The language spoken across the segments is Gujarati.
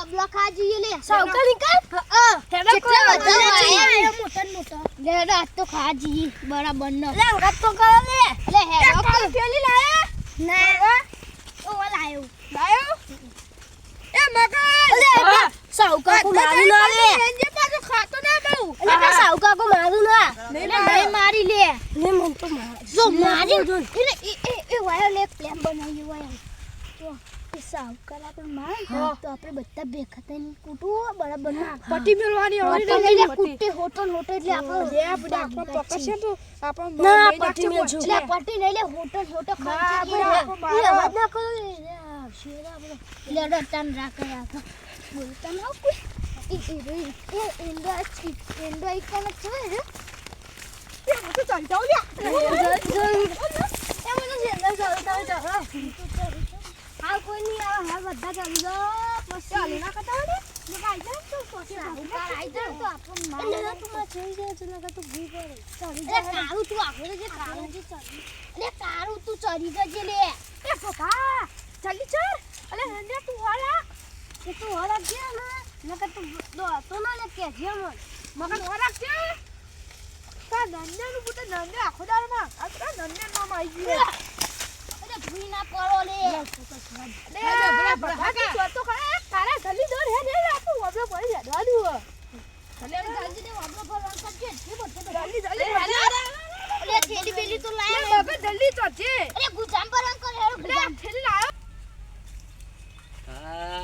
ઓબલો ખા જઈએ લે સાવકા નીકળ કેટલા બધા મોટા લે રાત તો ખા જઈએ બરાબર ન લે રાત તો કરો લે હેડો પેલી લાયા ના ઓ લાયો એ મગન લે સાવકા કો મારું ના લે જે પાછો ખાતો ના બહુ લે સાવકા કો મારું ના નહીં મારી લે મન તો માર જો મારી એટલે એ વાયો લે પ્લાન બનાવ્યો વાયો તો એ સાવકાલા પણ માર તો આપણે બધા ભેગા થઈને કૂટવું બરાબર ના પટી મેળવાની એટલે કૂટે હોટલ એટલે આપણે આપણે પકડશે તો આપણે ના પટી મેળજો એટલે પટી નહીં લે હોટલ ખાઈ અવાજ ના કરો શેરા આપણો એટલે રટન રાખ બોલતા ના કોઈ એ ઇન્ડો ઇકોન છે રે એ તો ચાલ જાવ લે એ મને જેંદા ચાલતા હા કોઈ નહીં આવે હા બધા ચાલી જાઓ પછી ચાલી ના કરતા હોય ને આઈ જાય તો પછી આઈ જાય તો આપણ માર તું માં જઈ જાય તો લગા તો ભૂ પડે ચાલી જાય કારું તું આપણે જે કારું જે ચાલી અલે કારું તું ચડી જજે લે એ પપ્પા ચાલી ચર અલે હંદે તું વાળા કે તું હોરા જે ને નકર તું દો તો ના લે કે જે મગન વાળા કે તા નંદે નું બુટે નંદે આખો દાર માં આ નંદે નામ આવી ગયું અરે ભૂઈ ના પડો લે લે બરા તો કરે તારે જલ્દી દોર હે ને આપો વબલો પડી જાય દાદુ જલ્દી જલ્દી દે વબલો પર રન કરજે જે બોલ જલ્દી અરે થેલી બેલી તો લાયા મગન જલ્દી ચડજે અરે ગુજામ પર રન કર હેરો ગુજામ થેલી લાયો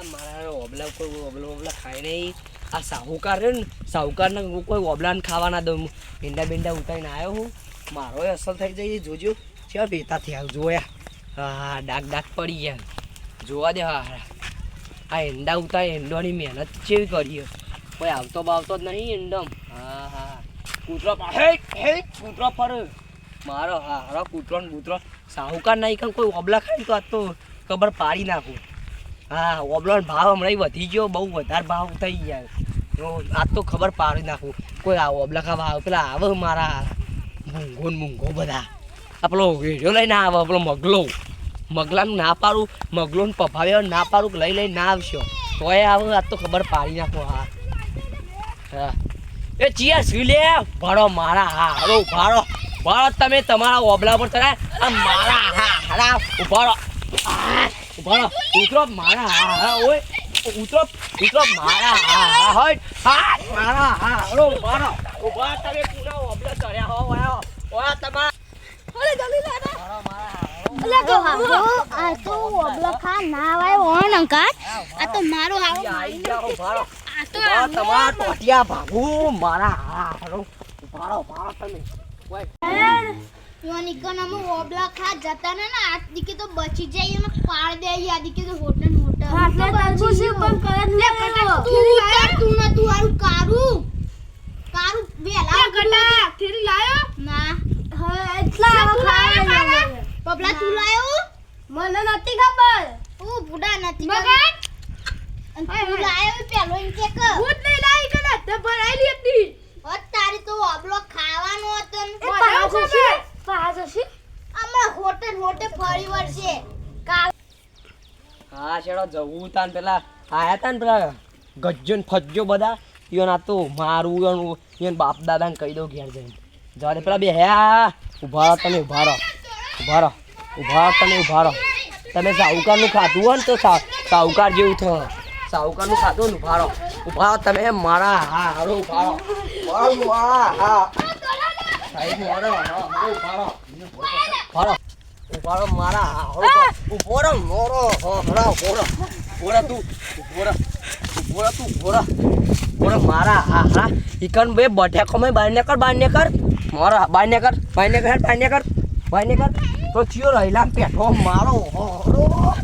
મારા ઓબલા કોઈ ઓબલા ખાય નહીં આ સાહુકાર રે ને સાહુકારને કોઈ ઓબલાને ખાવા ના દઉં ભીંડા ઉતારીને આવ્યો હું મારો અસર થઈ જાય જોજો છે બેતા થયા જોયા હા ડાક પડી ગયા જોવા દે હા આ એંડા ઉતારી એંડોની મહેનત કેવી કરી કોઈ આવતો બાવતો જ નહીં એંડમ હા કૂતરો કૂતરો પર મારો હા હારો કૂતરો સાહુકાર નહીં કાં કોઈ ઓબલા ખાય તો આજ તો ખબર પાડી નાખું હા ઓબલાનો ભાવ હમણાં વધી ગયો બહુ વધારે ભાવ થઈ ગયા આજ તો ખબર પાડી નાખું કોઈ આ ઓબલા ખાવા આવે પેલા આવે મારા મૂંઘો બધા આ પેલો વેડિયો લઈને આવે પેલો મગલાનું ના પાડું મગલોને પભાવ્યો ના પાડું લઈ ના આવશો તોય આવે આજ તો ખબર પાડી નાખો હા એ ચિયા સી લે ભાડો મારા હા હરો ભાડો તમે તમારા ઓબલા પર ચડાય આ મારા હા હરા ઉભાડો ઉતરો મારા હા ઓય ઉતરો મારા હા હોય હા મારા હા હરો ઉભાડો ઉભા તમે પૂરા ઓબલા ચડ્યા હો વાયો ઓયા તમારા અરે જલ્દી લાના મારા મારા અલે તો હારો આ તો ઓબલો ખા ના આવાય ઓન અંકાત આ તો મારો હારો આઈ જાઓ ભાડો આ તો તમારા ટોટિયા ભાગુ મારા હા હરો ઉભાડો તમે યોની કનામ ઓબલા ખા જતા ને આજ દીકે તો બચી જાય અને પાડ દે આ દીકે તો હોટલ હાથે તરબૂચ પણ કરે ને તું ના તું આરું કારું વેલા કટા થેરી લાયો ના હા એટલા ખાય પબલા તું લાયો મને નથી ખબર ઓ બુડા નથી મગન અને તું લાયો પેલો એમ કે ભૂત નહીં લાઈ કને તે ભરાયેલી હતી તારી તો ઓબલો ખાવાનો હતો ને પાછો છે આમાં હોટલ ફરી વળશે કાલ હા છેડો જવું તાન પેલા આયા તા ને પેલા ગજ્જો ને ફજ્જો બધા ઈયોન આ તો મારું ઈયોન બાપ દાદાને કહી દઉં ઘેર જઈને જવા દે પેલા બે હે ઉભા તમે ઉભા રહો તમે સાહુકારનું ખાધું હોય ને તો સાહુકાર જેવું થાય સાહુકારનું ખાધું ને ઉભા રહો તમે મારા હા હરો ઉભા રહો હા સાહેબ મારો ઉભા રહો મારા હા હરો ઉભો રહો મોરો હરા ઉભો રહો મારા હા ઈકન બે બટેકો મેં બહાર ને કર મારા બહાર ને કર તો ચિયો રહેલા પેઠો મારો હરો